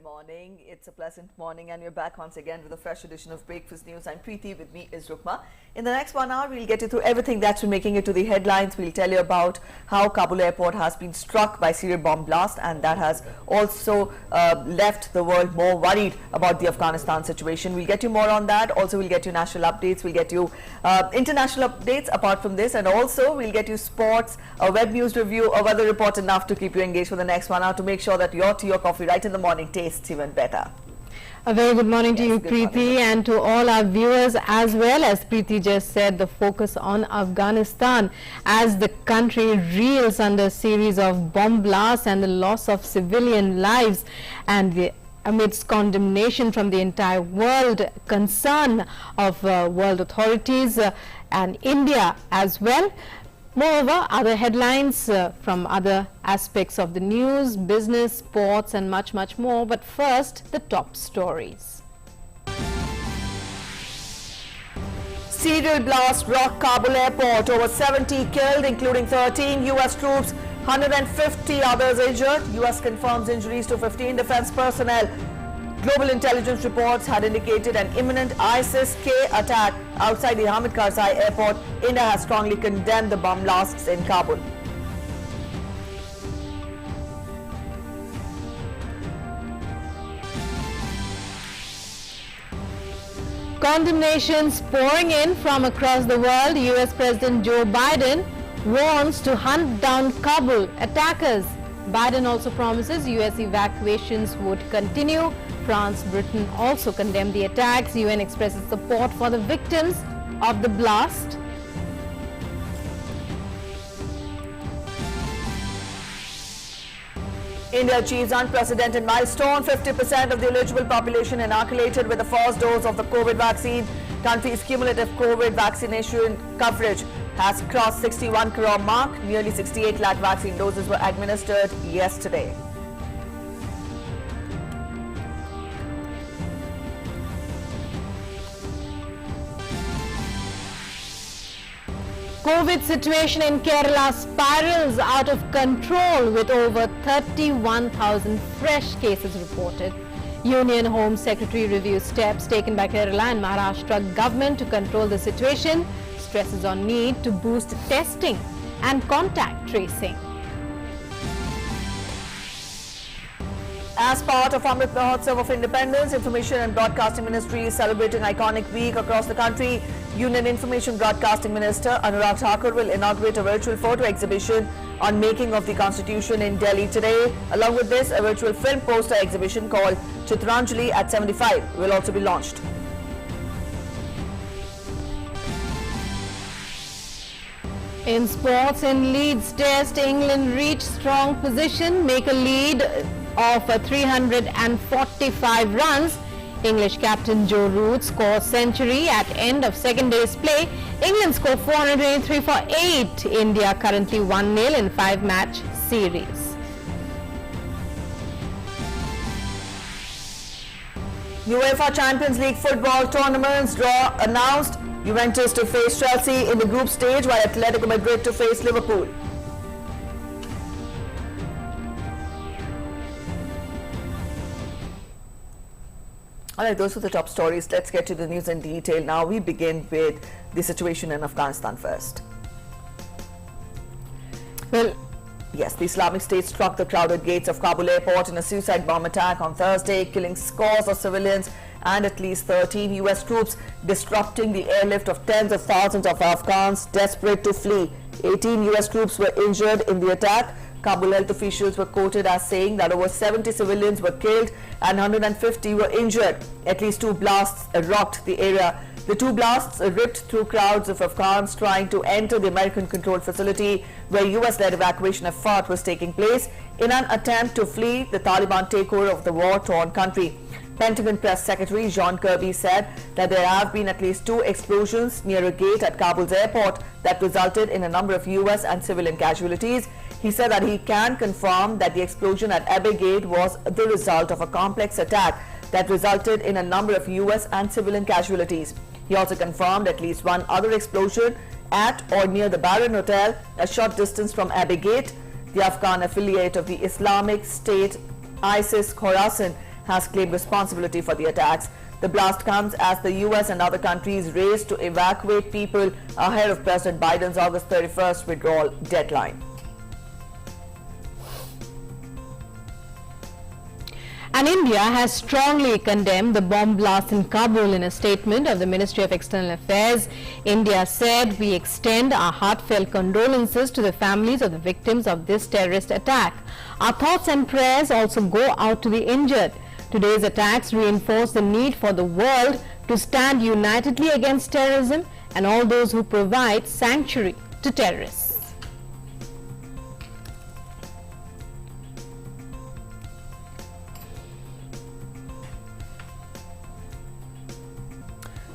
morning. It's a pleasant morning and we're back once again with a fresh edition of Breakfast News. I'm Preeti, with me is Rukma. In the next 1 hour, we'll get you through everything that's been making it to the headlines. We'll tell you about how Kabul Airport has been struck by serial bomb blast, and that has also left the world more worried about the Afghanistan situation. We'll get you more on that. Also, we'll get you national updates. We'll get you international updates apart from this, and also we'll get you sports, a web news review, a weather report, enough to keep you engaged for the next 1 hour to make sure that your tea or coffee right in the morning tastes even better. A very good morning to you, Preeti, and to all our viewers as well. As Preeti just said, the focus on Afghanistan as the country reels under a series of bomb blasts and the loss of civilian lives, and amidst condemnation from the entire world, concern of world authorities and India as well. Moreover, other headlines from other aspects of the news, business, sports and much more. But first, the top stories. Serial blast rocked Kabul Airport. Over 70 killed, including 13 US troops, 150 others injured. US confirms injuries to 15 defense personnel. Global intelligence reports had indicated an imminent ISIS-K attack outside the Hamid Karzai airport. India has strongly condemned the bomb blasts in Kabul. Condemnations pouring in from across the world. US President Joe Biden warns to hunt down Kabul attackers. Biden also promises US evacuations would continue. France, Britain also condemned the attacks. UN expresses support for the victims of the blast. India achieves unprecedented milestone. 50% of the eligible population inoculated with the first dose of the COVID vaccine. Country's cumulative COVID vaccination coverage has crossed 61 crore mark. Nearly 68 lakh vaccine doses were administered yesterday. COVID situation in Kerala spirals out of control with over 31,000 fresh cases reported. Union Home Secretary reviews steps taken by Kerala and Maharashtra government to control the situation, stresses on need to boost testing and contact tracing. As part of Amrit Mahotsav of Independence, Information and Broadcasting Ministry is celebrating iconic week across the country. Union Information Broadcasting Minister Anurag Thakur will inaugurate a virtual photo exhibition on making of the Constitution in Delhi today. Along with this, a virtual film poster exhibition called Chitranjali at 75 will also be launched. In sports, in Leeds Test, England reached strong position, make a lead of 345 runs. English captain Joe Root scores century at end of second day's play. England score 423 for 8. India currently 1-0 in 5-match series. UEFA Champions League football tournaments draw announced. Juventus to face Chelsea in the group stage, while Atletico Madrid to face Liverpool. Alright, those are the top stories. Let's get to the news in detail now. We begin with the situation in Afghanistan first. Well, yes, the Islamic State struck the crowded gates of Kabul Airport in a suicide bomb attack on Thursday, killing scores of civilians and at least 13 US troops, disrupting the airlift of tens of thousands of Afghans desperate to flee. 18 US troops were injured in the attack. Kabul health officials were quoted as saying that over 70 civilians were killed and 150 were injured. At least 2 blasts rocked the area. The 2 blasts ripped through crowds of Afghans trying to enter the American-controlled facility where US-led evacuation effort was taking place in an attempt to flee the Taliban takeover of the war-torn country. Pentagon Press Secretary John Kirby said that there have been at least 2 explosions near a gate at Kabul's airport that resulted in a number of US and civilian casualties. He said that he can confirm that the explosion at Abbey Gate was the result of a complex attack that resulted in a number of US and civilian casualties. He also confirmed at least 1 other explosion at or near the Baron Hotel, a short distance from Abbey Gate. The Afghan affiliate of the Islamic State, ISIS Khorasan, has claimed responsibility for the attacks. The blast comes as the US and other countries race to evacuate people ahead of President Biden's August 31st withdrawal deadline. And India has strongly condemned the bomb blast in Kabul. In a statement of the Ministry of External Affairs, India said, "We extend our heartfelt condolences to the families of the victims of this terrorist attack. Our thoughts and prayers also go out to the injured. Today's attacks reinforce the need for the world to stand unitedly against terrorism and all those who provide sanctuary to terrorists."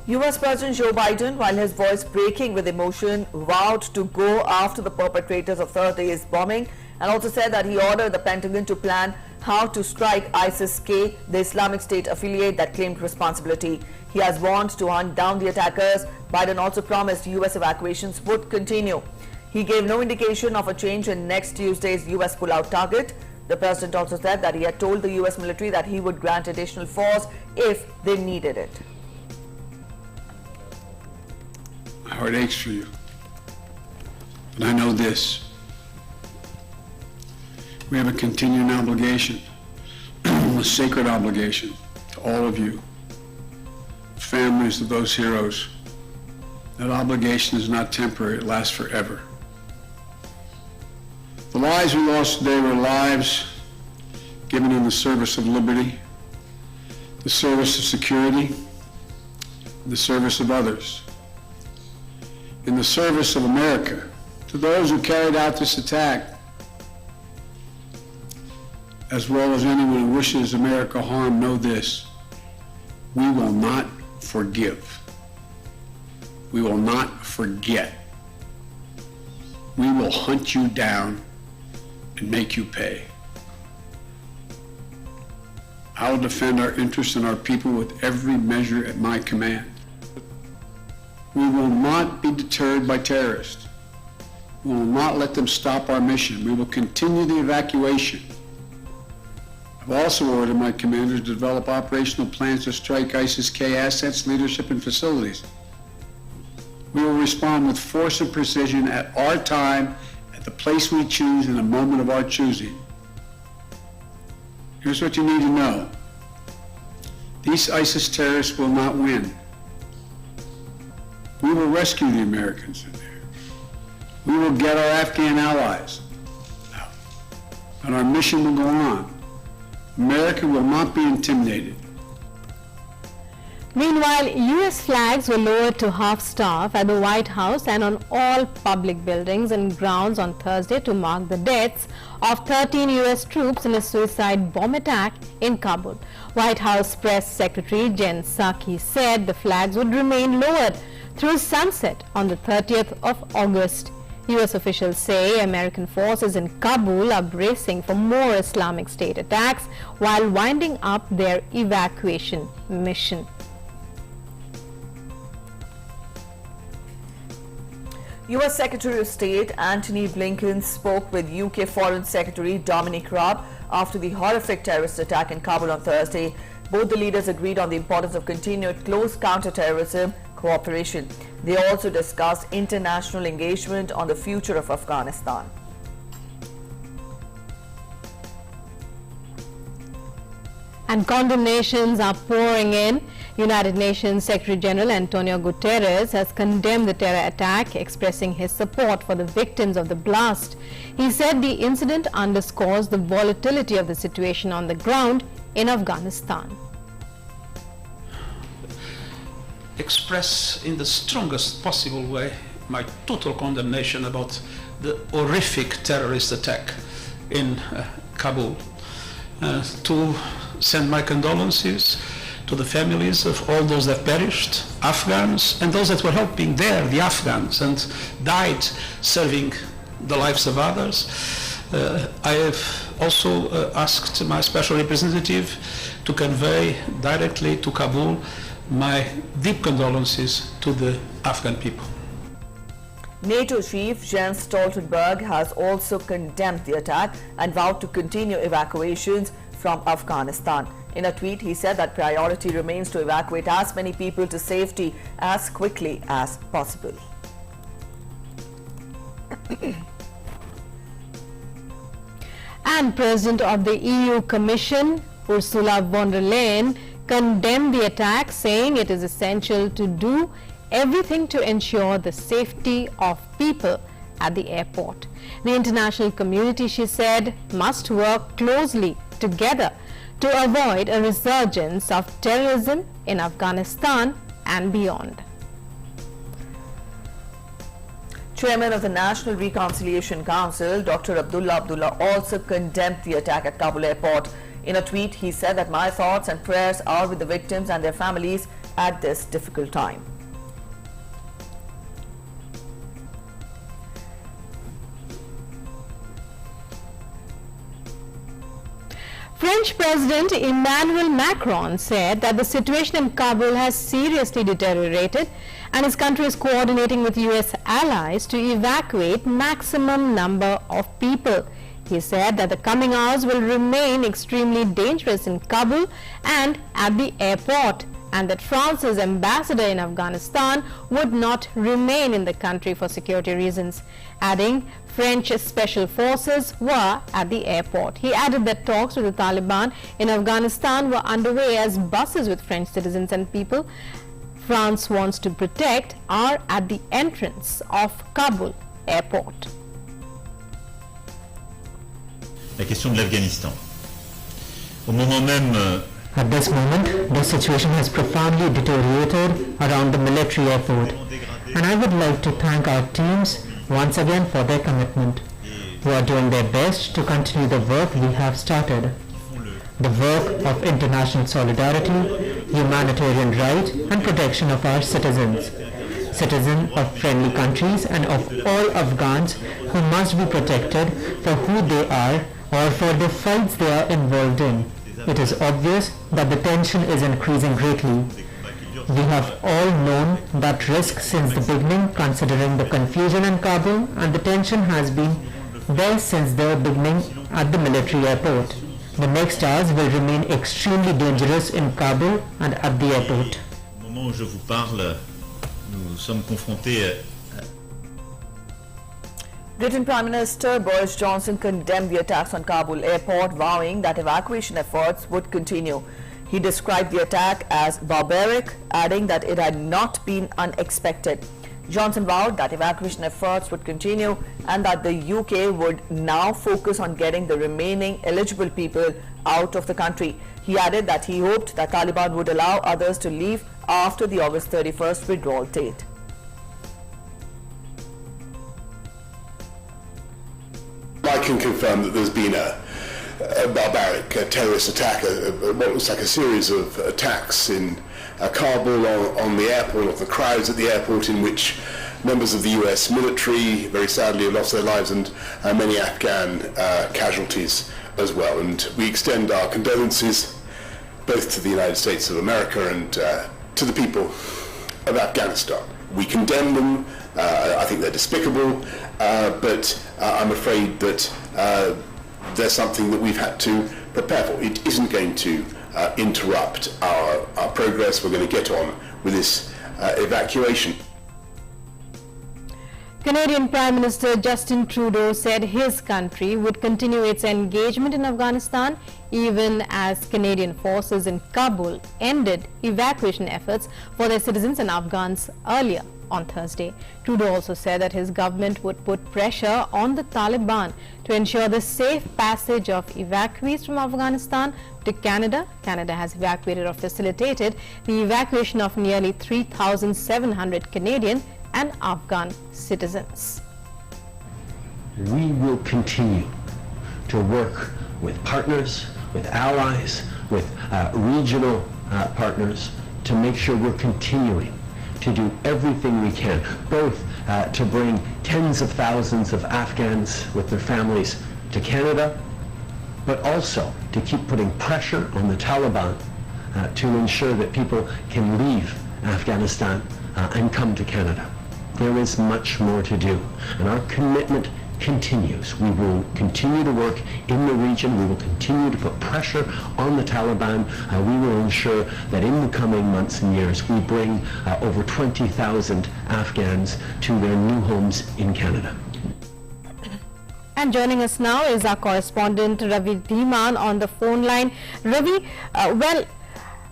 US President Joe Biden, while his voice breaking with emotion, vowed to go after the perpetrators of Thursday's bombing and also said that he ordered the Pentagon to plan how to strike ISIS-K, the Islamic State affiliate that claimed responsibility. He has warned to hunt down the attackers. Biden also promised US evacuations would continue. He gave no indication of a change in next Tuesday's US pullout target. The president also said that he had told the US military that he would grant additional force if they needed it. My heart aches for you, but I know this. We have a continuing obligation, a sacred obligation to all of you, families of those heroes. That obligation is not temporary, it lasts forever. The lives we lost today were lives given in the service of liberty, the service of security, and the service of others. In the service of America, to those who carried out this attack, as well as anyone who wishes America harm, know this: we will not forgive. We will not forget. We will hunt you down and make you pay. I will defend our interests and our people with every measure at my command. We will not be deterred by terrorists. We will not let them stop our mission. We will continue the evacuation. I've also ordered my commanders to develop operational plans to strike ISIS-K assets, leadership, and facilities. We will respond with force and precision at our time, at the place we choose, in a moment of our choosing. Here's what you need to know. These ISIS terrorists will not win. We will rescue the Americans in there. We will get our Afghan allies out. And our mission will go on. America will not be intimidated. Meanwhile, US flags were lowered to half-staff at the White House and on all public buildings and grounds on Thursday to mark the deaths of 13 US troops in a suicide bomb attack in Kabul. White House Press Secretary Jen Psaki said the flags would remain lowered through sunset on the 30th of August. US officials say American forces in Kabul are bracing for more Islamic State attacks while winding up their evacuation mission. US Secretary of State Antony Blinken spoke with UK Foreign Secretary Dominic Raab after the horrific terrorist attack in Kabul on Thursday. Both the leaders agreed on the importance of continued close counter-terrorism cooperation. They also discussed international engagement on the future of Afghanistan. And condemnations are pouring in. United Nations Secretary General Antonio Gutteres has condemned the terror attack, expressing his support for the victims of the blast. He said the incident underscores the volatility of the situation on the ground in Afghanistan. Express in the strongest possible way my total condemnation about the horrific terrorist attack in Kabul. To send my condolences to the families of all those that perished, Afghans, and those that were helping there, the Afghans, and died serving the lives of others. I have also asked my special representative to convey directly to Kabul my deep condolences to the Afghan people. NATO chief Jan Stoltenberg has also condemned the attack and vowed to continue evacuations from Afghanistan. In a tweet, he said that priority remains to evacuate as many people to safety as quickly as possible. And President of the EU Commission, Ursula von der Leyen, condemned the attack, saying it is essential to do everything to ensure the safety of people at the airport. The international community, she said, must work closely together to avoid a resurgence of terrorism in Afghanistan and beyond. Chairman of the National Reconciliation Council, Dr. Abdullah also condemned the attack at Kabul Airport. In a tweet, he said that my thoughts and prayers are with the victims and their families at this difficult time. French President Emmanuel Macron said that the situation in Kabul has seriously deteriorated and his country is coordinating with US allies to evacuate maximum number of people. He said that the coming hours will remain extremely dangerous in Kabul and at the airport, and that France's ambassador in Afghanistan would not remain in the country for security reasons, adding French special forces were at the airport. He added that talks with the Taliban in Afghanistan were underway as buses with French citizens and people France wants to protect are at the entrance of Kabul Airport. La question de l'Afghanistan. Au moment même At this moment, the situation has profoundly deteriorated around the military airport, and I would like to thank our teams once again for their commitment, who are doing their best to continue the work we have started. The work of international solidarity, humanitarian right and protection of our citizens, citizens of friendly countries and of all Afghans who must be protected for who they are or for the fights they are involved in. It is obvious that the tension is increasing greatly. We have all known that risk since the beginning, considering the confusion in Kabul, and the tension has been there since the beginning at the military airport. The next hours will remain extremely dangerous in Kabul and at the airport. Au moment où je vous parle, nous sommes confrontés Britain Prime Minister Boris Johnson condemned the attacks on Kabul Airport, vowing that evacuation efforts would continue. He described the attack as barbaric, adding that it had not been unexpected. Johnson vowed that evacuation efforts would continue and that the UK would now focus on getting the remaining eligible people out of the country. He added that he hoped that Taliban would allow others to leave after the August 31st withdrawal date. I can confirm that there's been a barbaric terrorist attack, what looks like a series of attacks in Kabul on the airport, of the crowds at the airport, in which members of the US military very sadly have lost their lives, and many Afghan casualties as well. And we extend our condolences both to the United States of America and to the people of Afghanistan. We condemn them. I think they're despicable, but I'm afraid that there's something that we've had to prepare for. It isn't going to interrupt our progress. We're going to get on with this evacuation. Canadian Prime Minister Justin Trudeau said his country would continue its engagement in Afghanistan even as Canadian forces in Kabul ended evacuation efforts for their citizens and Afghans earlier on Thursday. Trudeau also said that his government would put pressure on the Taliban to ensure the safe passage of evacuees from Afghanistan to Canada. Canada has evacuated or facilitated the evacuation of nearly 3,700 Canadian and Afghan citizens. We will continue to work with partners, with allies, with regional partners to make sure we're continuing to do everything we can, both to bring tens of thousands of Afghans with their families to Canada, but also to keep putting pressure on the Taliban to ensure that people can leave Afghanistan and come to Canada. There is much more to do, and our commitment continues. We will continue to work in the region. We will continue to put pressure on the Taliban. We will ensure that in the coming months and years we bring over 20,000 Afghans to their new homes in Canada. And joining us now is our correspondent Ravi Dhiman on the phone line. Ravi,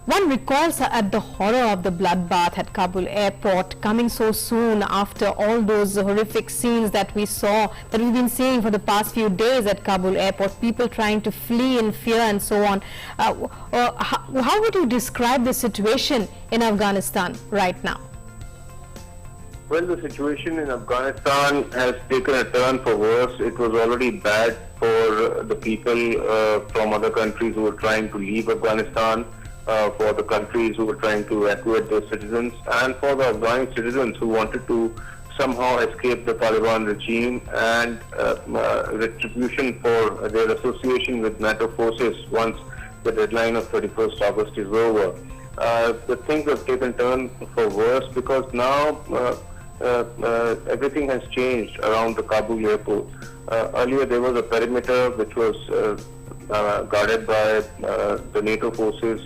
one recalls at the horror of the bloodbath at Kabul airport coming so soon after all those horrific scenes that we saw, that we've been seeing for the past few days at Kabul airport, people trying to flee in fear and so on. How would you describe the situation in Afghanistan right now? Well, the situation in Afghanistan has taken a turn for worse. It was already bad for the people from other countries who were trying to leave Afghanistan, for the countries who were trying to evacuate their citizens, and for the Afghan citizens who wanted to somehow escape the Taliban regime and retribution for their association with NATO forces once the deadline of 31st August is over. The things have taken turn for worse because now everything has changed around the Kabul airport. Earlier there was a perimeter which was guarded by the NATO forces,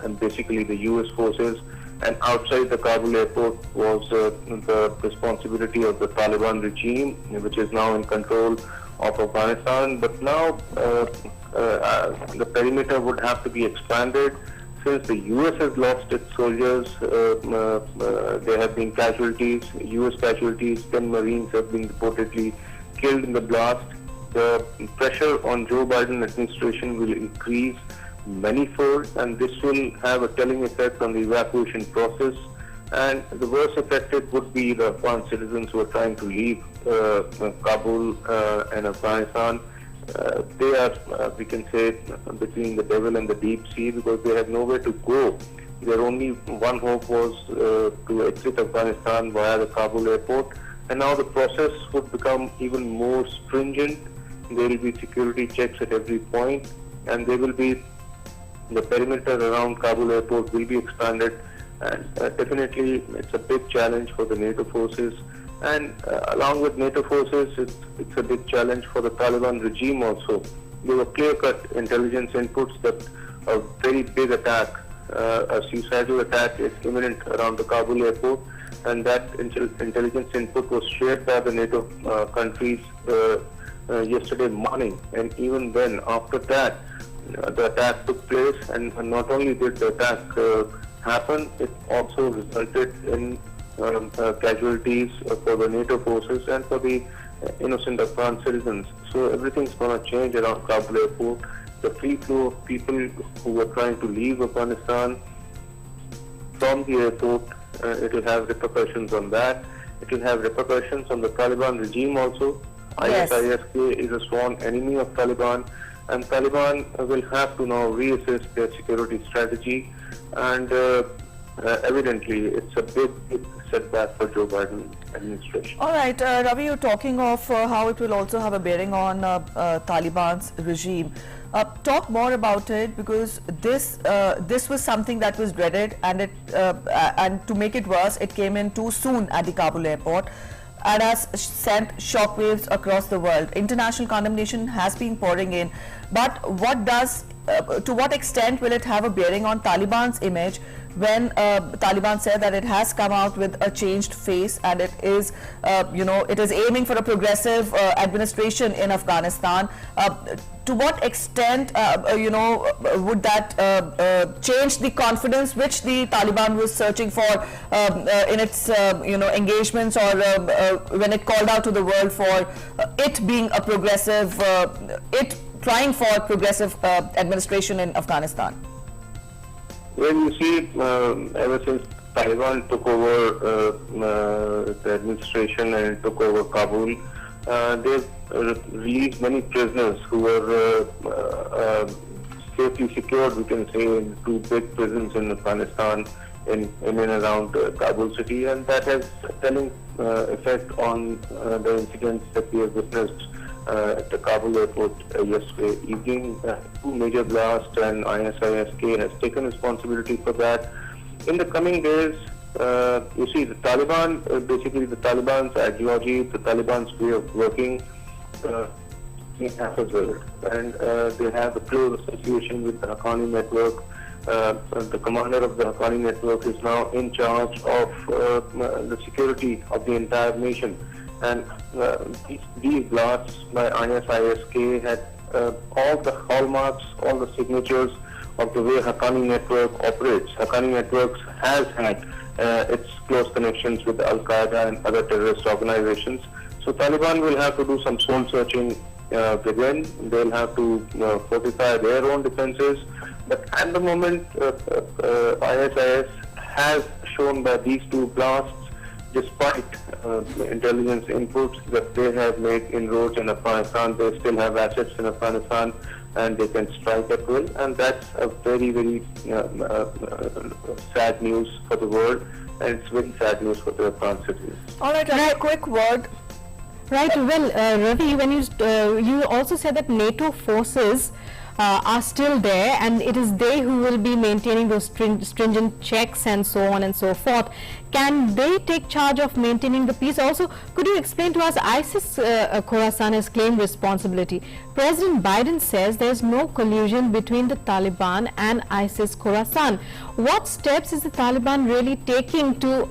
and basically the US forces, and outside the Kabul airport was the responsibility of the Taliban regime, which is now in control of Afghanistan. But now the perimeter would have to be expanded. Since the US has lost its soldiers, there have been casualties, US casualties, 10 Marines have been reportedly killed in the blast. The pressure on Joe Biden administration will increase manifold, and this will have a telling effect on the evacuation process. And the worst affected would be the Afghan citizens who are trying to leave Kabul and Afghanistan. They are, we can say, between the devil and the deep sea because they have nowhere to go. Their only one hope was to exit Afghanistan via the Kabul airport, and now the process would become even more stringent. There will be security checks at every point, and there will be the perimeter around Kabul airport will be expanded, and definitely it's a big challenge for the NATO forces. And along with NATO forces, it's a big challenge for the Taliban regime also. There were clear-cut intelligence inputs that a very big attack, a suicidal attack is imminent around the Kabul airport, and that intelligence input was shared by the NATO countries yesterday morning. And even then, after that, the attack took place, and not only did the attack happen, it also resulted in casualties for the NATO forces and for the innocent Afghan citizens. So everything's going to change around Kabul airport. The free flow of people who were trying to leave Afghanistan from the airport, it will have repercussions on that. It will have repercussions on the Taliban regime also. Yes. ISIS-K is a sworn enemy of Taliban, and Taliban will have to now reassess their security strategy, and evidently it's a big setback for Joe Biden administration. All right, Ravi, you're talking of how it will also have a bearing on Taliban's regime. Talk more about it, because this was something that was dreaded, and and to make it worse, it came in too soon at the Kabul airport and has sent shockwaves across the world. International condemnation has been pouring in, but to what extent will it have a bearing on Taliban's image when Taliban said that it has come out with a changed face, and it is, it is aiming for a progressive administration in Afghanistan? To what extent, would that change the confidence which the Taliban was searching for in its, engagements, or when it called out to the world for it being a progressive, it trying for progressive administration in Afghanistan? Well, you see, ever since Taliban took over the administration and took over Kabul, they've released many prisoners who were safely secured, we can say, in two big prisons in Afghanistan, in and around Kabul city, and that has a telling effect on the incidents that we have witnessed at the Kabul airport yesterday evening. Two major blasts, and ISIS-K has taken responsibility for that. In the coming days, You see, the Taliban, basically the Taliban's ideology, the Taliban's way of working, as well. And they have a close association with the Haqqani network. The commander of the Haqqani network is now in charge of the security of the entire nation. And these blasts by ISISK had all the hallmarks, all the signatures of the way Haqqani network operates. Haqqani networks has had its close connections with Al-Qaeda and other terrorist organizations. So Taliban will have to do some soul searching within. They'll have to fortify their own defenses. But at the moment, ISIS has shown by these two blasts, despite intelligence inputs, that they have made inroads in Afghanistan. They still have assets in Afghanistan, and they can strike at will. And that's a very, very sad news for the world, and it's very sad news for the Afghan citizens. All right, a quick word. Right. Well, Ravi, when you also said that NATO forces are still there, and it is they who will be maintaining those stringent checks and so on and so forth. Can they take charge of maintaining the peace? Also, could you explain to us, ISIS Khorasan has claimed responsibility. President Biden says there is no collusion between the Taliban and ISIS Khorasan. What steps is the Taliban really taking to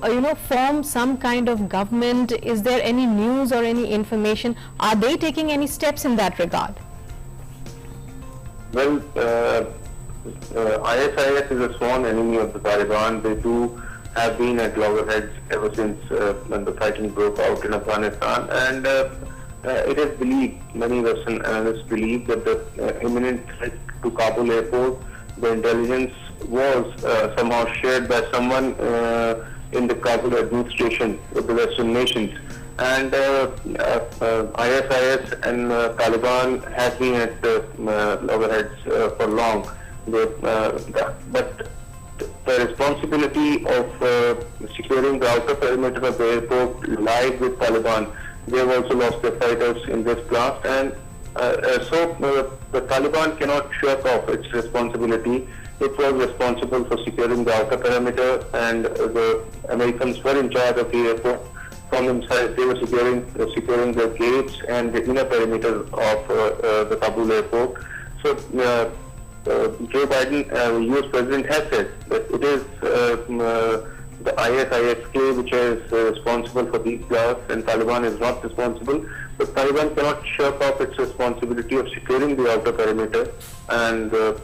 form some kind of government? Is there any news or any information? Are they taking any steps in that regard? Well, ISIS is a sworn enemy of the Taliban. They too have been at loggerheads ever since when the fighting broke out in Afghanistan. And it is believed, many Western analysts believe, that the imminent threat to Kabul Airport, the intelligence was somehow shared by someone in the Kabul administration with the Western nations. And ISIS and Taliban have been at loggerheads for long. But the responsibility of securing the outer perimeter of the airport lies with Taliban. They have also lost their fighters in this blast, and so the Taliban cannot shirk off its responsibility. It was responsible for securing the outer perimeter, and the Americans were in charge of the airport. From inside, they were securing the gates and the inner perimeter of the Kabul airport. So Joe Biden, the US President, has said that it is the ISISK which is responsible for these blasts, and Taliban is not responsible. But Taliban cannot shirk off its responsibility of securing the outer perimeter, and the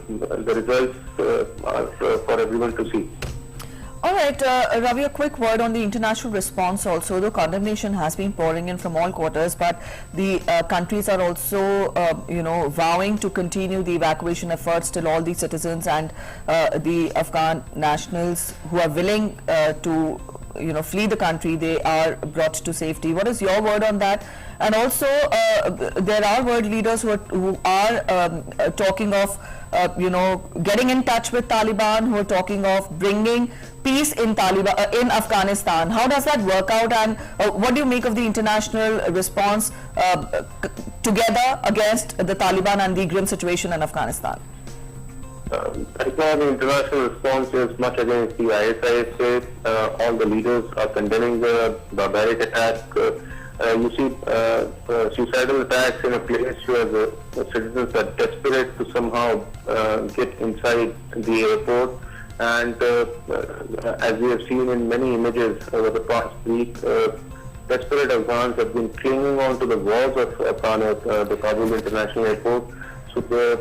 results are for everyone to see. All right, Ravi, a quick word on the international response also. The condemnation has been pouring in from all quarters, but the countries are also, vowing to continue the evacuation efforts till all the citizens and the Afghan nationals who are willing to, flee the country, they are brought to safety. What is your word on that? And also, there are world leaders who are talking of, getting in touch with Taliban, who are talking of bringing peace in in Afghanistan. How does that work out, and what do you make of the international response together against the Taliban and the grim situation in Afghanistan? Right now, the international response is much against the ISIS. All the leaders are condemning the barbaric attack. You see suicidal attacks in a place where the citizens are desperate to somehow get inside the airport. And as we have seen in many images over the past week, desperate Afghans have been clinging on to the walls of the Kabul International Airport. So the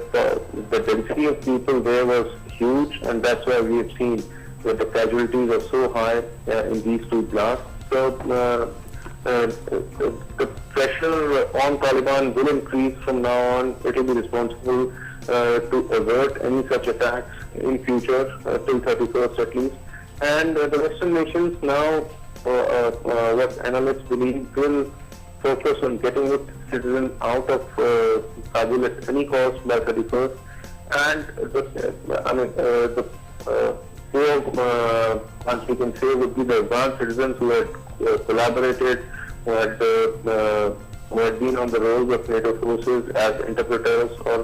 density of people there was huge, and that's why we have seen that the casualties are so high in these two blasts. So the pressure on Taliban will increase from now on. It will be responsible to avert any such attacks in future, till 31st at least. And the Western nations now, what analysts believe, will focus on getting its citizens out of Kabul at any cost by 31st. And the four, once we can say, would be the Afghan citizens who had collaborated, who had been on the roles of NATO forces as interpreters or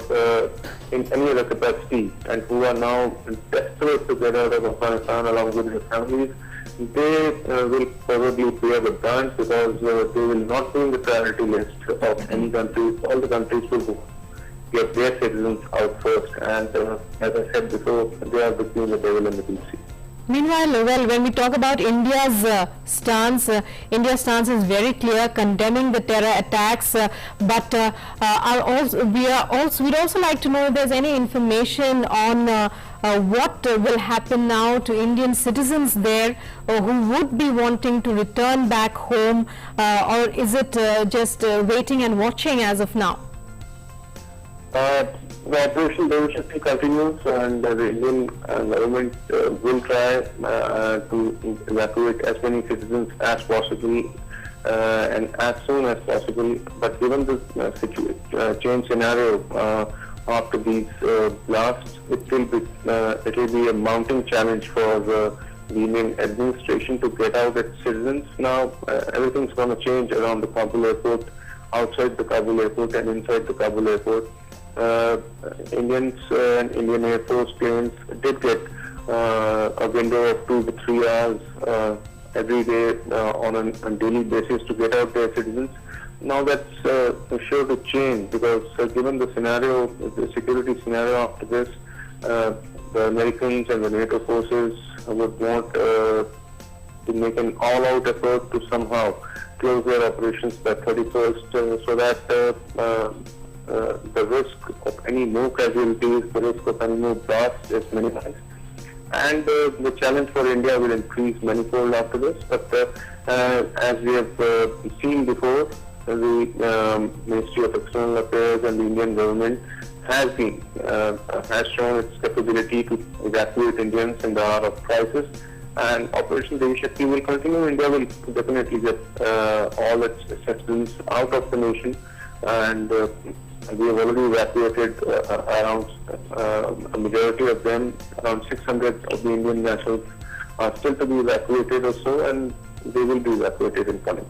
in any other capacity, and who are now desperate to get out of Afghanistan along with their families. they will probably bear the brunt because they will not be in the priority list of any countries. All the countries will get their citizens out first, and as I said before, they are between the devil and the deep sea. Meanwhile, well, when we talk about India's stance, India's stance is very clear, condemning the terror attacks. But we'd also like to know if there's any information on what will happen now to Indian citizens there who would be wanting to return back home, or is it just waiting and watching as of now? The operation basically continues, and the Indian government will try to evacuate as many citizens as possible and as soon as possible. But given the change scenario after these blasts, it will be a mounting challenge for the Indian administration to get out its citizens. Now everything's going to change around the Kabul airport, outside the Kabul airport, and inside the Kabul airport. Indians and Indian Air Force planes did get a window of 2 to 3 hours every day on a daily basis to get out their citizens. Now that's sure to change because given the scenario, the security scenario after this, the Americans and the NATO forces would want to make an all-out effort to somehow close their operations by 31st so that the risk of any more casualties, the risk of any more blasts is minimized. And the challenge for India will increase manifold after this. But as we have seen before, the Ministry of External Affairs and the Indian government has shown its capability to evacuate Indians in the hour of crisis. And Operation Devi Shakti will continue. India will definitely get all its citizens out of the nation, and we have already evacuated around a majority of them. Around 600 of the Indian nationals are still to be evacuated or so, and they will be evacuated in coming.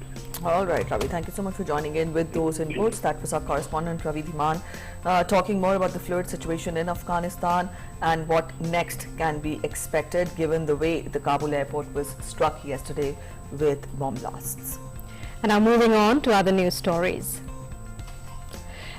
All right, Ravi, thank you so much for joining in with those inputs. That was our correspondent Ravi Dhiman talking more about the fluid situation in Afghanistan and what next can be expected given the way the Kabul airport was struck yesterday with bomb blasts. And now moving on to other news stories.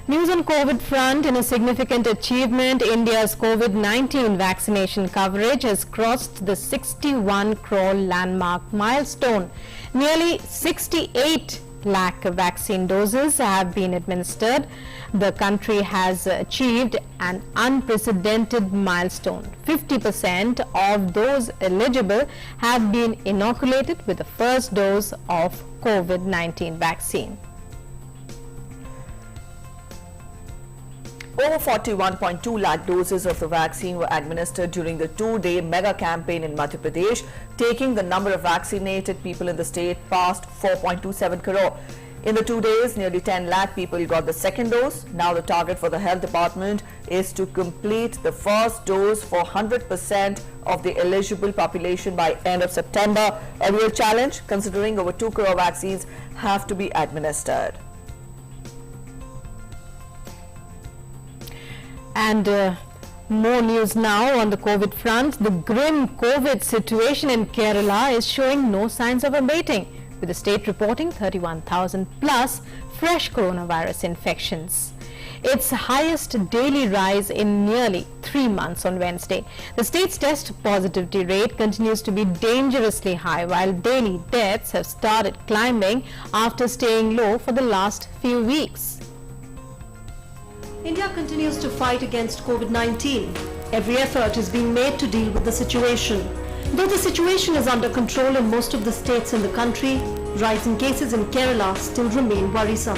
News on COVID front. In a significant achievement, India's COVID-19 vaccination coverage has crossed the 61 crore landmark milestone. Nearly 68 lakh vaccine doses have been administered. The country has achieved an unprecedented milestone. 50% of those eligible have been inoculated with the first dose of COVID-19 vaccine. Over 41.2 lakh doses of the vaccine were administered during the 2-day mega campaign in Madhya Pradesh, taking the number of vaccinated people in the state past 4.27 crore. In the 2 days, nearly 10 lakh people got the second dose. Now the target for the health department is to complete the first dose for 100% of the eligible population by end of September. A real challenge considering over 2 crore vaccines have to be administered. And more news now on the COVID front. The grim COVID situation in Kerala is showing no signs of abating, with the state reporting 31,000 plus fresh coronavirus infections. Its highest daily rise in nearly 3 months on Wednesday. The state's test positivity rate continues to be dangerously high, while daily deaths have started climbing after staying low for the last few weeks. India continues to fight against COVID-19. Every effort is being made to deal with the situation. Though the situation is under control in most of the states in the country, rising cases in Kerala still remain worrisome.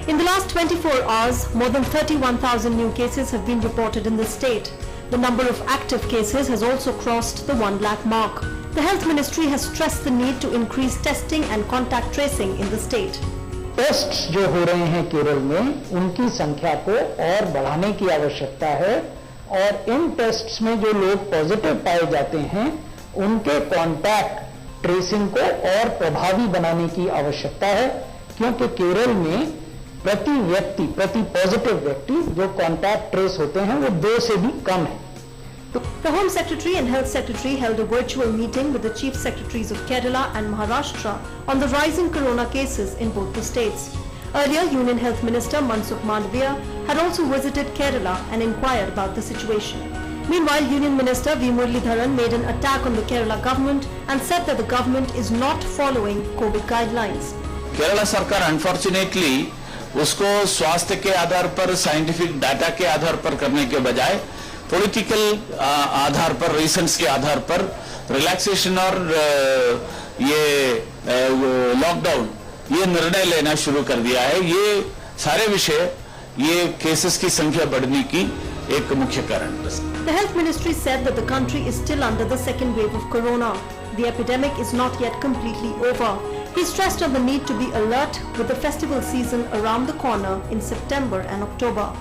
In the last 24 hours, more than 31,000 new cases have been reported in the state. The number of active cases has also crossed the 1 lakh mark. The Health Ministry has stressed the need to increase testing and contact tracing in the state. Tests जो हो रहे हैं केरल में उनकी संख्या को और बढ़ाने की आवश्यकता है और इन टेस्ट्स में जो लोग पॉजिटिव पाए जाते हैं उनके कॉन्टैक्ट ट्रेसिंग को और प्रभावी बनाने की आवश्यकता है, क्योंकि केरल में प्रति पॉजिटिव व्यक्ति जो कॉन्टैक्ट ट्रेस होते हैं वो 2 से भी कम है। The Home Secretary and Health Secretary held a virtual meeting with the Chief Secretaries of Kerala and Maharashtra on the rising corona cases in both the states. Earlier, Union Health Minister Mansukh Mandavia had also visited Kerala and inquired about the situation. Meanwhile, Union Minister V. Muralidharan made an attack on the Kerala government and said that the government is not following COVID guidelines. Kerala सरकार unfortunately उसको स्वास्थ्य के आधार पर, scientific data के आधार पर करने के बजाय पॉलिटिकल आधार पर, रीजंस के आधार पर रिलैक्सेशन और ये लॉकडाउन ये निर्णय लेना शुरू कर दिया है. ये सारे विषय ये केसेस की संख्या बढ़ने की एक मुख्य कारण है. The Health Ministry said that the country is still under the second wave of corona. The epidemic is not yet completely over. He stressed on the need to be alert with the festival season around the corner in September and October.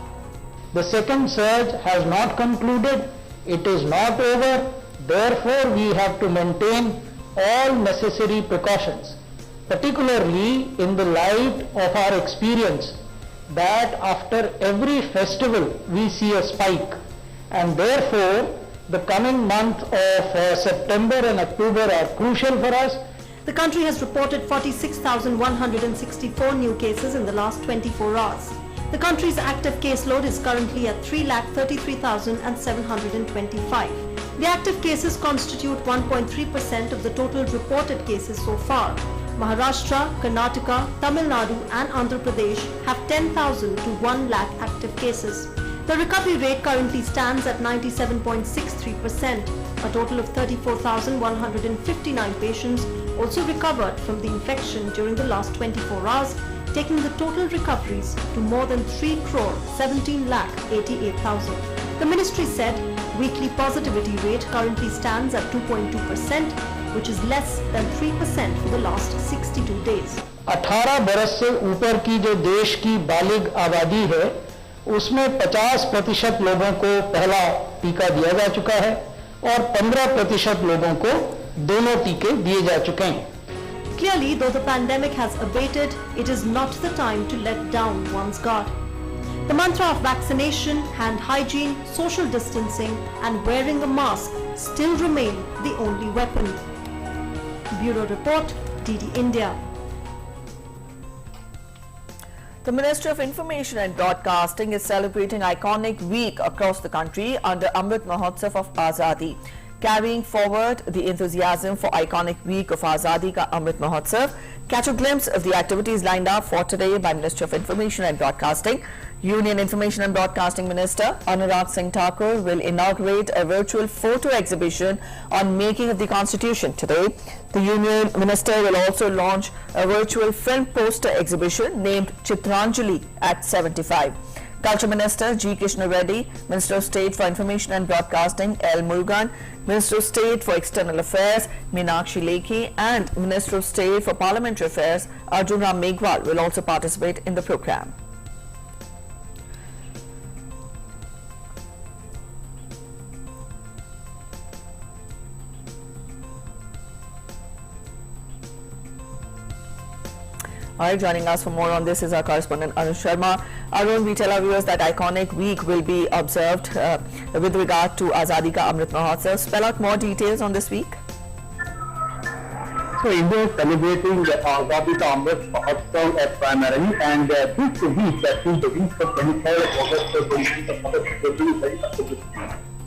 The second surge has not concluded. It is not over. Therefore, we have to maintain all necessary precautions, particularly in the light of our experience that after every festival we see a spike, and therefore the coming month of September and October are crucial for us. The country has reported 46,164 new cases in the last 24 hours. The country's active caseload is currently at 3,33,725. The active cases constitute 1.3% of the total reported cases so far. Maharashtra, Karnataka, Tamil Nadu and Andhra Pradesh have 10,000 to 1 lakh active cases. The recovery rate currently stands at 97.63%. A total of 34,159 patients also recovered from the infection during the last 24 hours, taking the total recoveries to more than 3,17,88,000. The ministry said weekly positivity rate currently stands at 2.2%, which is less than 3% for the last 62 days. 18 बरस से ऊपर की जो देश की बालिग आबादी है, उसमें 50% लोगों को पहला टीका दिया जा चुका है और 15% लोगों को दोनों टीके दिए जा चुके हैं. Clearly, though the pandemic has abated, it is not the time to let down one's guard. The mantra of vaccination, hand hygiene, social distancing and wearing a mask still remain the only weapon. Bureau Report, DD India. The Ministry of Information and Broadcasting is celebrating iconic week across the country under Amrit Mahotsav of Azadi. Carrying forward the enthusiasm for iconic week of Azadi Ka Amrit Mahotsav, catch a glimpse of the activities lined up for today by Ministry of Information and Broadcasting. Union Information and Broadcasting Minister Anurag Singh Thakur will inaugurate a virtual photo exhibition on making of the Constitution today. The Union Minister will also launch a virtual film poster exhibition named Chitranjali at 75. Culture Minister G. Krishna Reddy, Minister of State for Information and Broadcasting L. Murugan, Minister of State for External Affairs Meenakshi Lekhi and Minister of State for Parliamentary Affairs Arjun Ram Meghwal will also participate in the program. All right, joining us for more on this is our correspondent Arun Sharma. Arun, we tell our viewers that iconic week will be observed with regard to Azadi Ka Amrit Mahotsav. Spell out more details on this week. So India is celebrating the Azadi Ka Amrit Mahotsav primarily, and this week, that is the week from 23rd of August to 29th of August, will be very successful.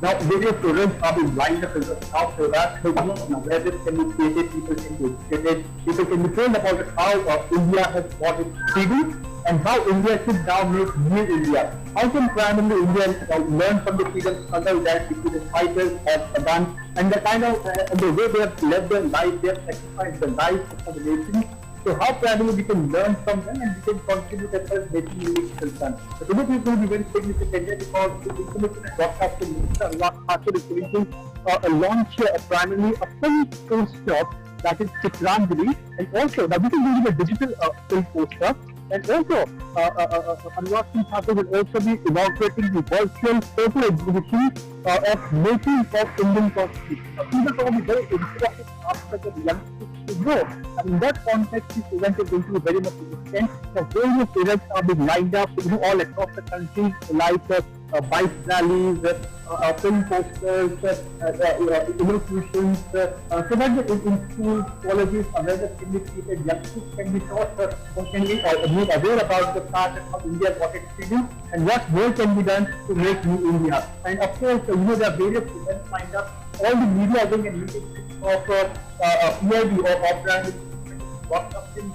Now, various programs are being lined up in the south so that awareness can be created, people can be educated, people can be told about how India has got its freedom and how India should now make new India. How can primarily India learn from the freedom struggle that the freedom fighters have done and the kind of the way they have led their life, they have sacrificed their lives for the nation. So how primarily we can learn from them and we can contribute as far as making unique concern. So today is going to be very significant because the Information and Broadcasting Minister Anurag Thakur is going to launch primarily a film poster that is Chitranjali, and also now this is going to be a digital film poster, and also Anurag Singh Thakur will also be inaugurating the virtual photo exhibition of making of Indian Constitution. Now these are some of the very important aspects of the youngsters to know. And in that context, this event is going to be very much significant. So various events are being lined up, all across the country, like bike rallies, film posters, elocutions, so that in schools, colleges, awareness can be created, youngsters can be taught, can be made aware about the fact of India, what it is doing, and what more can be done to make new India. And of course, there are various events lined up. All the media are going and meetings of PIB or broadcasting.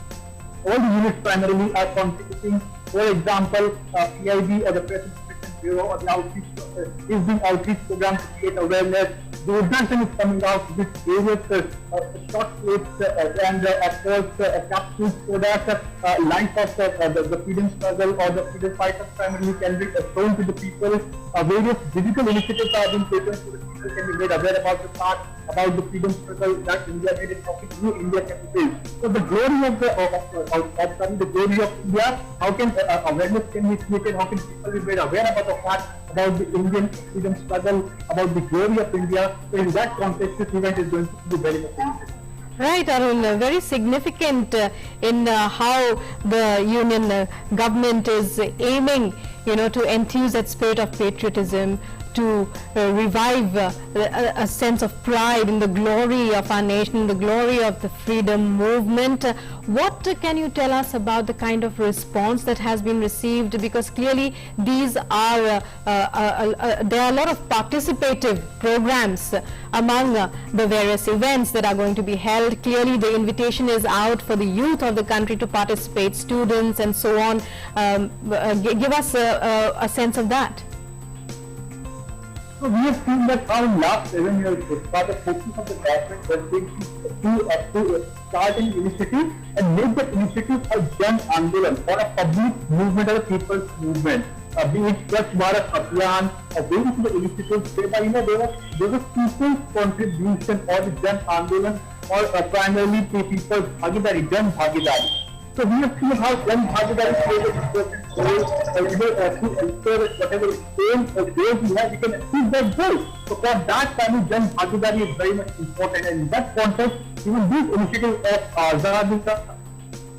All the units primarily are contributing. For example, PIB or the Press Information Bureau or the outreach is doing outreach programs to create awareness. The Uttarakhand is coming out with various short clips and of course capsules so that life of the freedom struggle or the freedom fighters primarily can be shown to the people. Various digital initiatives are being taken so that people can be made aware about the fact about the freedom struggle that India made and how new India can be built. So the glory of the glory of India, how can awareness can be created, how can people be made aware about the fact about the Indian freedom struggle, about the glory of India. So in that context, this event is going to be very much important. Right, Arun, very significant in how the union government is aiming, to enthuse that spirit of patriotism, to revive a sense of pride in the glory of our nation, the glory of the freedom movement. What can you tell us about the kind of response that has been received? Because clearly these are, there are a lot of participative programs among the various events that are going to be held. Clearly the invitation is out for the youth of the country to participate, students and so on. Give us a sense of that. So we have seen that how in last 7 years, the focus of the government was to start an initiative and make that initiative a Jan Andolan or a public movement or a people's movement. Be it Swachh Bharat Abhiyan or various other initiatives whereby there was people's contribution or the Jan Andolan or primarily to people's Bhagidari, Jan Bhagidari. So we have seen how Jan Bhagidari plays an important role to ensure that whatever goals we have, we can achieve that goal. So for that time, Jan Bhagidari is very much important, and in that context, even this initiative of Azadi Ka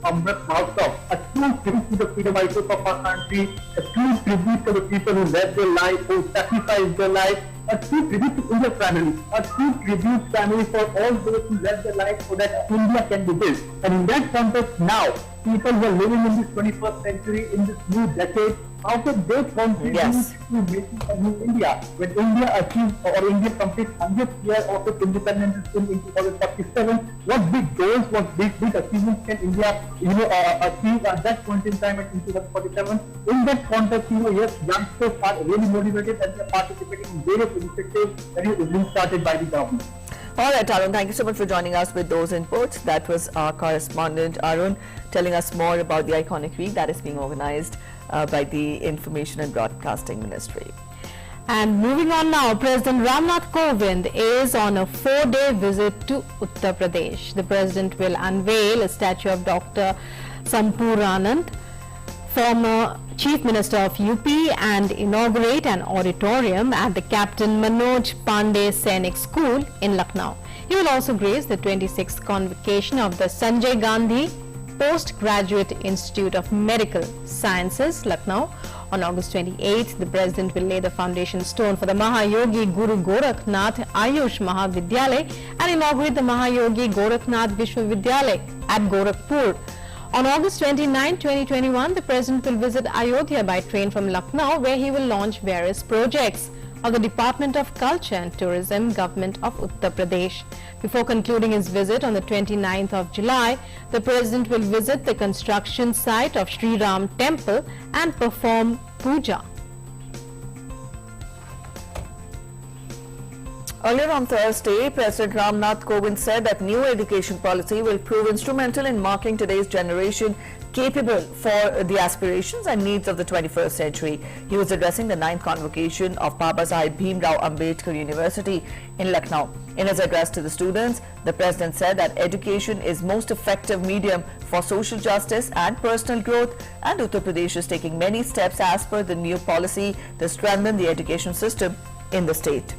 Amrit Mahotsav, a true tribute to the freedom fighters of our country, a true tribute to the people who led their life, who sacrificed their life, a true tribute to India family, a true tribute family for all those who led their life so that India can be built. And in that context now, people who are living in this 21st century, in this new decade, how can they contribute to making a new India? When India achieves or India completes 100th year of its independence in 2047, what big goals, what big achievements can India achieve at that point in time in 2047? In that context, yes, youngsters are really motivated and they are participating in various initiatives that is being started by the government. All right, Arun, thank you so much for joining us with those inputs. That was our correspondent, Arun, telling us more about the iconic week that is being organized by the Information and Broadcasting Ministry. And moving on now, President Nath is on a 4-day visit to Uttar Pradesh. The President will unveil a statue of Dr. Sampuranand, former Chief Minister of UP, and inaugurate an auditorium at the Captain Manoj Pandey Sainik School in Lucknow. He will also grace the 26th convocation of the Sanjay Gandhi Postgraduate Institute of Medical Sciences, Lucknow. On August 28th, the President will lay the foundation stone for the Mahayogi Guru Gorakhnath Ayush Mahavidyalay and inaugurate the Mahayogi Gorakhnath Vishwavidyalay at Gorakhpur. On August 29, 2021, the President will visit Ayodhya by train from Lucknow, where he will launch various projects of the Department of Culture and Tourism, Government of Uttar Pradesh. Before concluding his visit on the 29th of July, the President will visit the construction site of Sri Ram Temple and perform puja. Earlier on Thursday, President Ramnath Kovind said that new education policy will prove instrumental in marking today's generation capable for the aspirations and needs of the 21st century. He was addressing the 9th convocation of Baba Saheb Bhimrao Ambedkar University in Lucknow. In his address to the students, the President said that education is most effective medium for social justice and personal growth, and Uttar Pradesh is taking many steps as per the new policy to strengthen the education system in the state.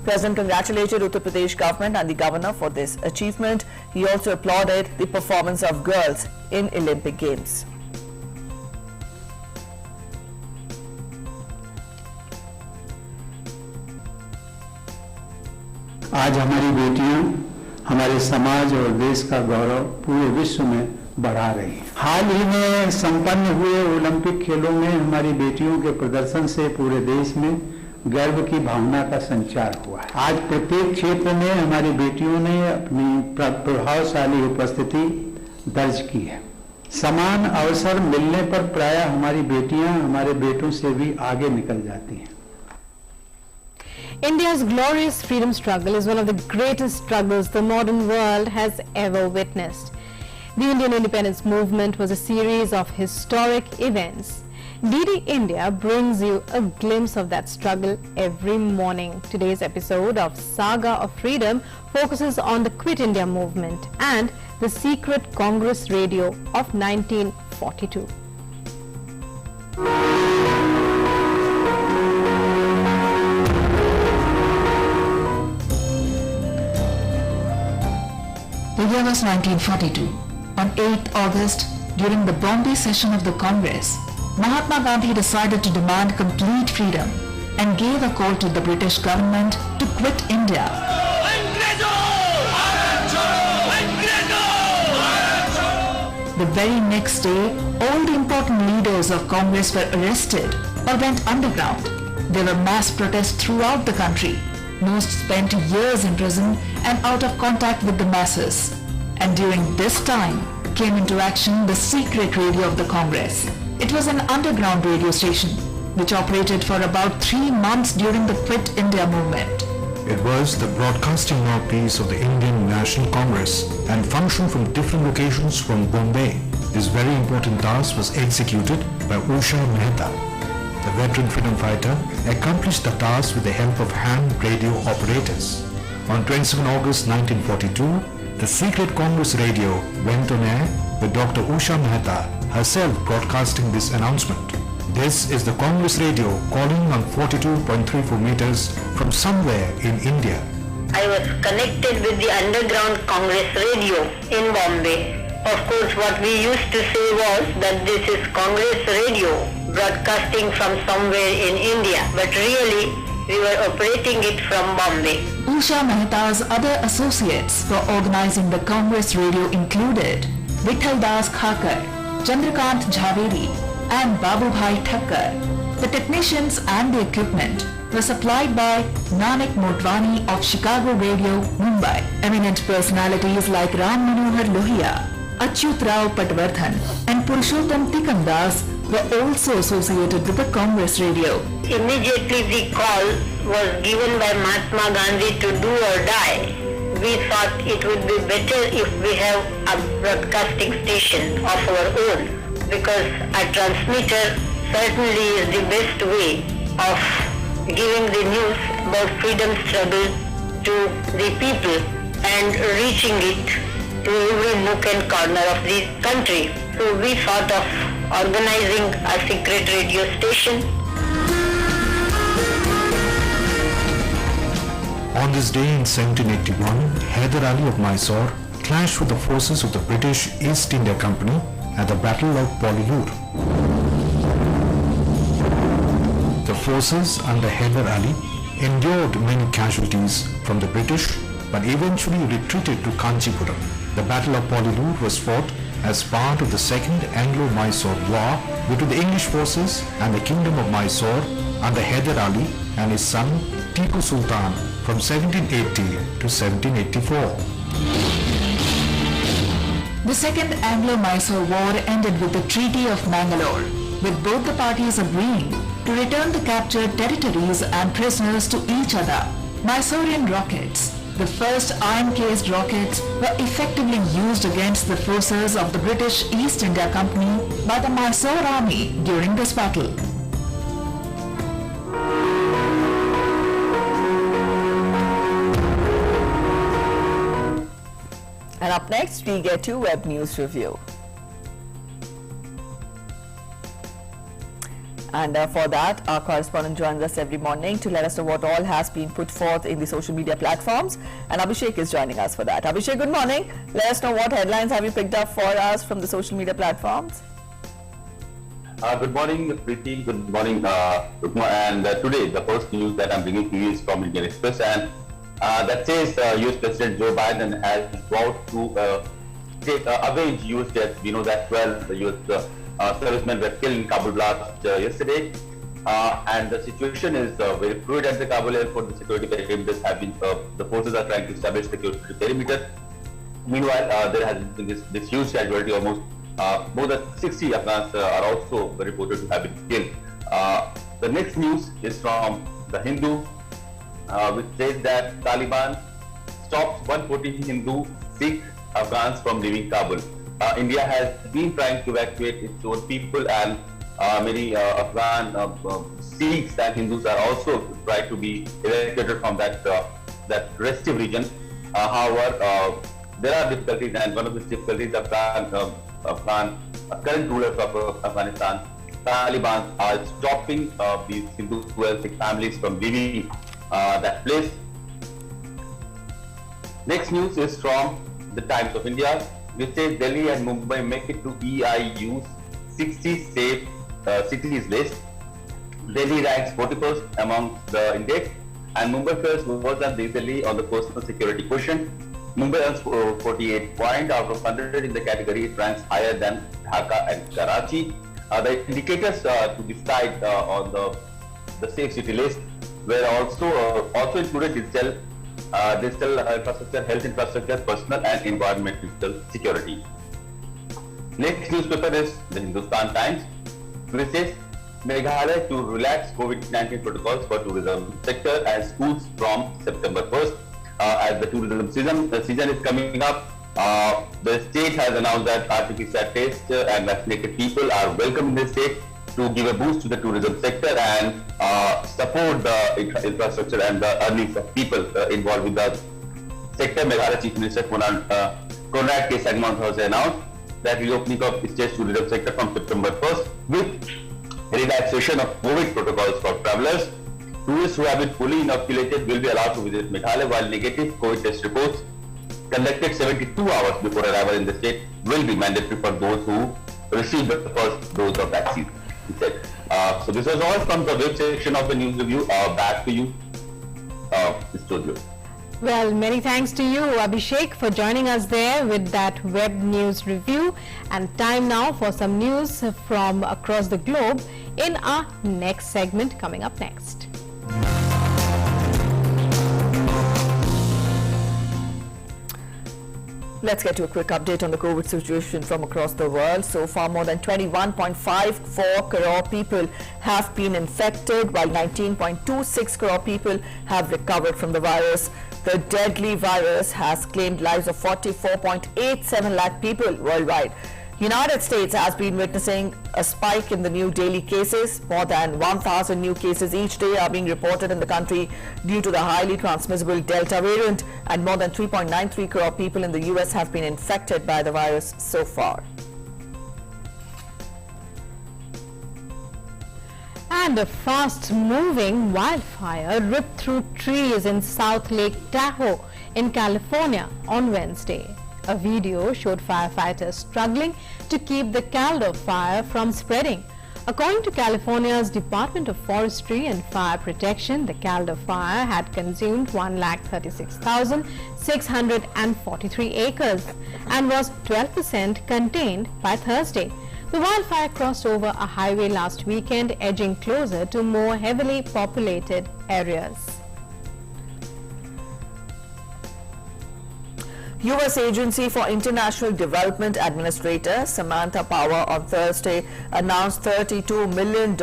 President congratulated Uttar Pradesh government and the governor for this achievement. He also applauded the performance of girls in Olympic Games. आज हमारी बेटियां हमारे समाज और देश का गौरव पूरे विश्व में बढ़ा रही हैं। हाल ही में संपन्न हुए ओलंपिक खेलों में हमारी बेटियों के प्रदर्शन से पूरे देश में गर्व की भावना का संचार हुआ है। आज प्रत्येक क्षेत्र में हमारी बेटियों ने अपनी प्रभावशाली उपस्थिति दर्ज की है। समान अवसर मिलने पर प्रायः हमारी बेटियां हमारे बेटों से भी आगे निकल जाती हैं। India's glorious freedom struggle is one of the greatest struggles the modern world has ever witnessed. The Indian independence movement was a series of historic events. DD India brings you a glimpse of that struggle every morning. Today's episode of Saga of Freedom focuses on the Quit India movement and the secret Congress radio of 1942. The year was 1942. On 8th August, during the Bombay session of the Congress, Mahatma Gandhi decided to demand complete freedom and gave a call to the British government to quit India. The very next day, all the important leaders of Congress were arrested or went underground. There were mass protests throughout the country. Most spent years in prison and out of contact with the masses. And during this time came into action the secret radio of the Congress. It was an underground radio station which operated for about 3 months during the Quit India movement. It was the broadcasting mouthpiece of the Indian National Congress and functioned from different locations from Bombay. This very important task was executed by Usha Mehta. The veteran freedom fighter accomplished the task with the help of hand radio operators. On 27 August 1942, the secret Congress radio went on air with Dr. Usha Mehta herself broadcasting this announcement. This is the Congress radio calling on 42.34 meters from somewhere in India. I was connected with the underground Congress radio in Bombay. Of course, what we used to say was that this is Congress radio broadcasting from somewhere in India, but really we were operating it from Bombay. Usha Mehta's other associates for organizing the Congress radio included Vittal Das Khakar, Chandrakant Jhaveri and Babubhai Thakkar. The technicians and the equipment were supplied by Nanak Motwani of Chicago Radio, Mumbai. Eminent personalities like Ram Manohar Lohia, Achyut Rao Patwardhan and Purushottam Tikandas were also associated with the Congress radio. Immediately the call was given by Mahatma Gandhi to do or die. We thought it would be better if we have a broadcasting station of our own, because a transmitter certainly is the best way of giving the news about freedom struggle to the people and reaching it to every nook and corner of the country. So we thought of organizing a secret radio station. On this day in 1781, Hyder Ali of Mysore clashed with the forces of the British East India Company at the Battle of Pollilur. The forces under Hyder Ali endured many casualties from the British but eventually retreated to Kanchipuram. The Battle of Pollilur was fought as part of the Second Anglo-Mysore War between the English forces and the Kingdom of Mysore under Hyder Ali and his son Tipu Sultan from 1780 to 1784. The Second Anglo-Mysore War ended with the Treaty of Mangalore, with both the parties agreeing to return the captured territories and prisoners to each other. Mysorean rockets, the first iron-cased rockets, were effectively used against the forces of the British East India Company by the Mysore Army during this battle. And up next, we get to Web News Review. And for that, our correspondent joins us every morning to let us know what all has been put forth in the social media platforms. And Abhishek is joining us for that. Abhishek, good morning. Let us know what headlines have you picked up for us from the social media platforms. Good morning, Preeti. Good morning, Rukma. And today, the first news that I'm bringing to you is from Indian Express. And that says US President Joe Biden has vowed to avenge US deaths. We know that 12 US servicemen were killed in Kabul blast yesterday. And the situation is very fluid at the Kabul airport. The security perimeters have been, the forces are trying to establish security perimeter. Meanwhile, there has been this huge casualty, almost more than 60 Afghans are also reported to have been killed. The next news is from The Hindu, which says that Taliban stops 140 Hindu Sikh Afghans from leaving Kabul. India has been trying to evacuate its own people, and many Afghan Sikhs and Hindus are also trying to be evacuated from that restive region. However, there are difficulties, and one of the difficulties Afghan current rulers of Afghanistan, Talibans, are stopping these Hindu Sikh families from leaving that place. Next news is from the Times of India, which says Delhi and Mumbai make it to EIU's 60 safe cities list. Delhi ranks 41st among the index, and Mumbai fares worse than Delhi on the personal security quotient. Mumbai earns 48 points out of 100 in the category. It ranks higher than Dhaka and Karachi. The indicators to decide on the safe city list were also included digital infrastructure, health infrastructure, personal and environmental security. Next newspaper is the Hindustan Times, which says Meghalaya to relax COVID-19 protocols for tourism sector and schools from September 1st. As the tourism season is coming up, the state has announced that RT-PCR tests and vaccinated people are welcome in the state to give a boost to the tourism sector and support the infrastructure and the earnings of people involved with the sector. Meghalaya Chief Minister Conrad K. Sangmont has announced that reopening of state tourism sector from September 1st with relaxation of COVID protocols for travelers. Tourists who have been fully inoculated will be allowed to visit Meghalaya, while negative COVID test reports conducted 72 hours before arrival in the state will be mandatory for those who receive the first dose of vaccine, he said. So this was all from the web section of the news review. Back to you, Studio. Well, many thanks to you, Abhishek, for joining us there with that web news review. And time now for some news from across the globe in our next segment coming up next. Let's get to a quick update on the COVID situation from across the world. So far, more than 21.54 crore people have been infected, while 19.26 crore people have recovered from the virus. The deadly virus has claimed lives of 44.87 lakh people worldwide. United States has been witnessing a spike in the new daily cases. More than 1,000 new cases each day are being reported in the country due to the highly transmissible Delta variant, and more than 3.93 crore people in the US have been infected by the virus so far. And a fast-moving wildfire ripped through trees in South Lake Tahoe in California on Wednesday. A video showed firefighters struggling to keep the Calder fire from spreading. According to California's Department of Forestry and Fire Protection, the Calder fire had consumed 136,643 acres and was 12% contained by Thursday. The wildfire crossed over a highway last weekend, edging closer to more heavily populated areas. U.S. Agency for International Development Administrator Samantha Power on Thursday announced $32 million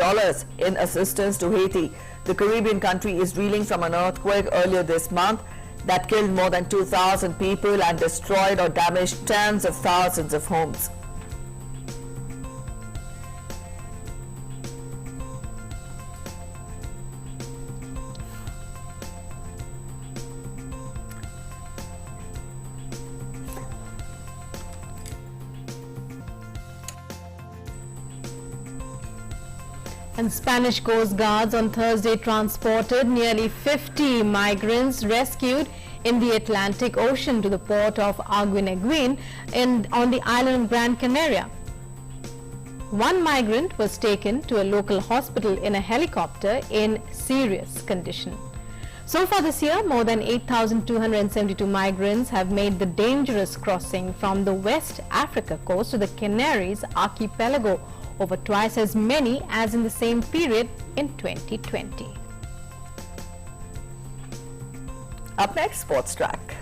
in assistance to Haiti. The Caribbean country is reeling from an earthquake earlier this month that killed more than 2,000 people and destroyed or damaged tens of thousands of homes. And Spanish Coast Guards on Thursday transported nearly 50 migrants rescued in the Atlantic Ocean to the port of Arguineguin on the island of Gran Canaria. One migrant was taken to a local hospital in a helicopter in serious condition. So far this year, more than 8,272 migrants have made the dangerous crossing from the West Africa coast to the Canaries archipelago, over twice as many as in the same period in 2020. Up next, Sports Track.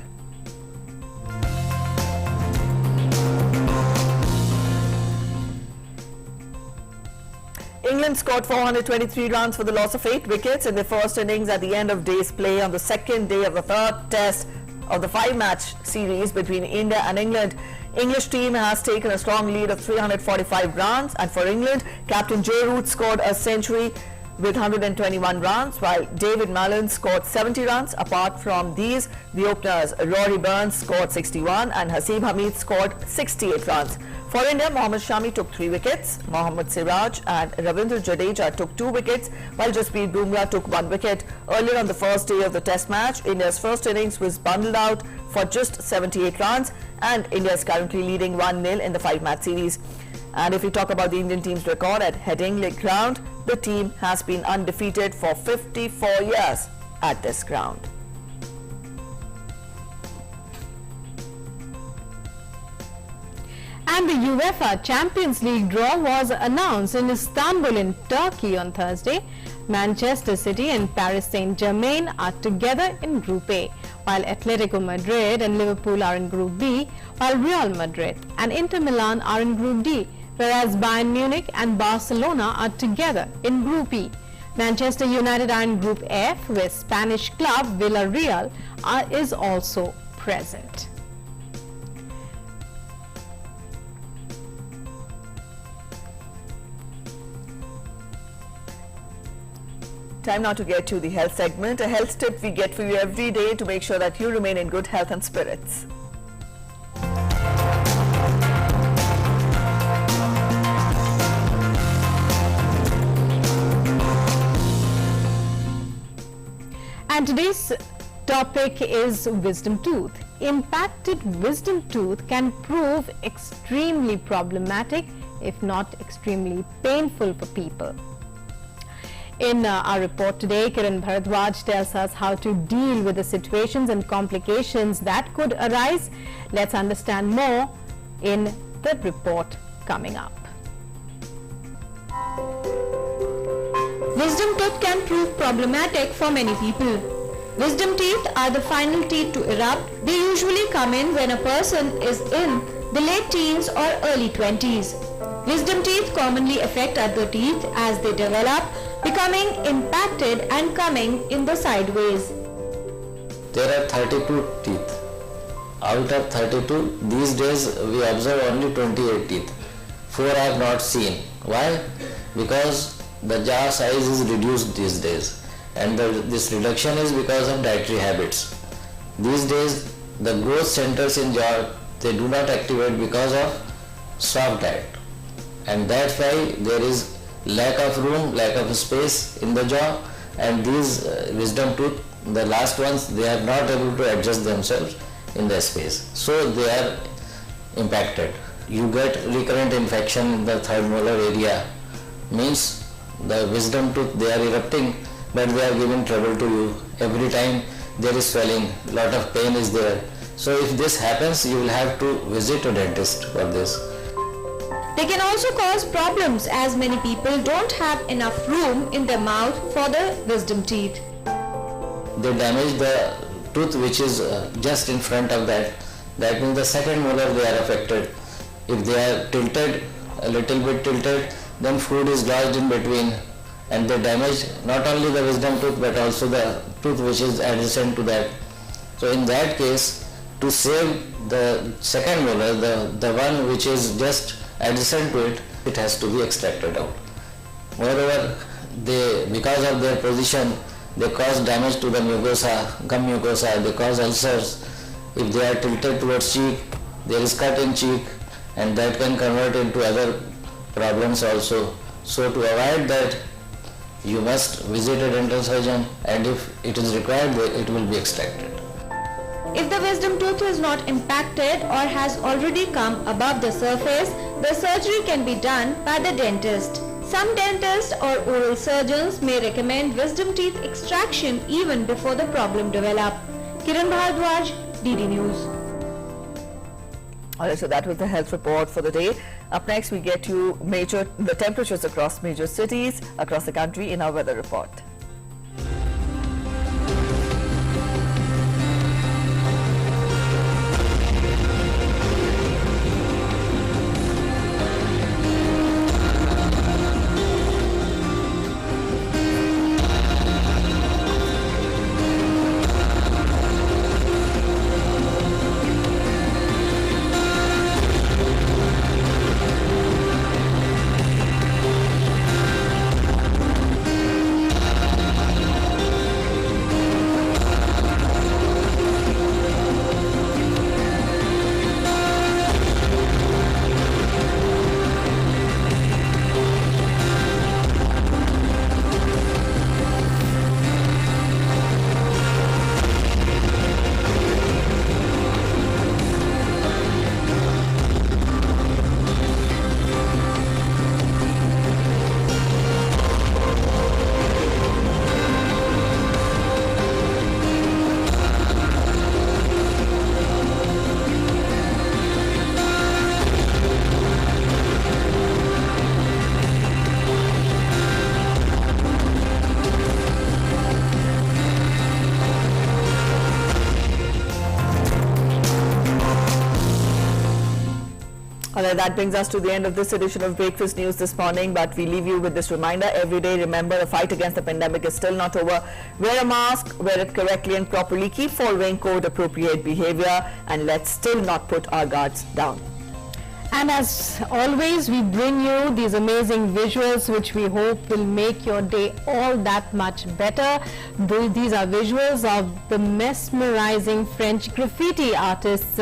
England scored 423 runs for the loss of 8 wickets in their first innings at the end of day's play on the second day of the third test of the 5-match series between India and England. English team has taken a strong lead of 345 runs, and for England, captain Joe Root scored a century with 121 runs, while David Mallon scored 70 runs. Apart from these, the openers Rory Burns scored 61 and Haseeb Hameed scored 68 runs. For India, Mohammad Shami took 3 wickets, Mohammad Siraj and Ravindra Jadeja took 2 wickets, while Jasprit Bumrah took 1 wicket. Earlier on the first day of the test match, India's first innings was bundled out for just 78 runs, and India is currently leading 1-0 in the 5-match series. And if we talk about the Indian team's record at Headingley ground, the team has been undefeated for 54 years at this ground. And the UEFA Champions League draw was announced in Istanbul in Turkey on Thursday. Manchester City and Paris Saint-Germain are together in Group A, while Atletico Madrid and Liverpool are in Group B, while Real Madrid and Inter Milan are in Group D, whereas Bayern Munich and Barcelona are together in Group E. Manchester United are in Group F, where Spanish club Villarreal is also present. Time now to get to the health segment, a health tip we get for you every day to make sure that you remain in good health and spirits. And today's topic is wisdom tooth. Impacted wisdom tooth can prove extremely problematic, if not extremely painful for people. In our report today, Kiran Bharadwaj tells us how to deal with the situations and complications that could arise. Let's understand more in the report coming up. Wisdom tooth can prove problematic for many people. Wisdom teeth are the final teeth to erupt. They usually come in when a person is in the late teens or early 20s. Wisdom teeth commonly affect other teeth as they develop, becoming impacted and coming in the sideways. There are 32 teeth. Out of 32, these days we observe only 28 teeth. 4 are not seen. Why? Because the jaw size is reduced these days, and this reduction is because of dietary habits. These days the growth centers in jaw, they do not activate because of soft diet, and that's why there is lack of room, lack of space in the jaw, and these wisdom tooth, the last ones, they are not able to adjust themselves in the space, so they are impacted. You get recurrent infection in the third molar area, means the wisdom tooth, they are erupting, but they are giving trouble to you. Every time there is swelling, lot of pain is there. So if this happens, you will have to visit a dentist for this. They can also cause problems as many people don't have enough room in their mouth for the wisdom teeth. They damage the tooth which is just in front of that. That means the second molar they are affected. If they are tilted, a little bit tilted, then food is lodged in between, and they damage not only the wisdom tooth but also the tooth which is adjacent to that. So in that case, to save the second molar, the one which is just adjacent to it, it has to be extracted out. Moreover, because of their position, they cause damage to the mucosa, gum mucosa, they cause ulcers. If they are tilted towards cheek, there is cut in cheek, and that can convert into other problems also. So to avoid that, you must visit a dental surgeon, and if it is required, it will be extracted. If the wisdom tooth is not impacted or has already come above the surface, the surgery can be done by the dentist. Some dentists or oral surgeons may recommend wisdom teeth extraction even before the problem develops. Kiran Bhardwaj, DD News. Alright, so that was the health report for the day. Up next, we get you the temperatures across major cities across the country in our weather report. That brings us to the end of this edition of Breakfast News this morning, but we leave you with this reminder every day. Remember, the fight against the pandemic is still not over. Wear a mask, wear it correctly and properly, keep following code appropriate behavior, and let's still not put our guards down. And as always, we bring you these amazing visuals which we hope will make your day all that much better. These are visuals of the mesmerizing French graffiti artist's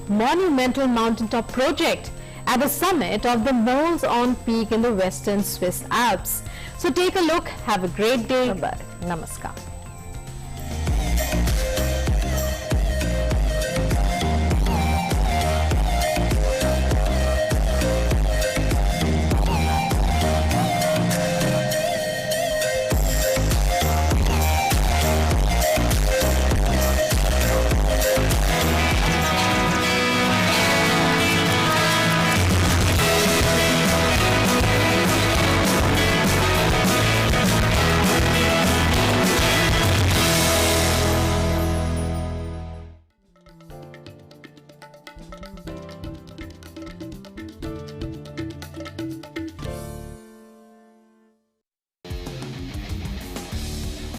monumental mountaintop project at the summit of the Moles on Peak in the western Swiss Alps. So take a look, have a great day. Bye-bye. Namaskar.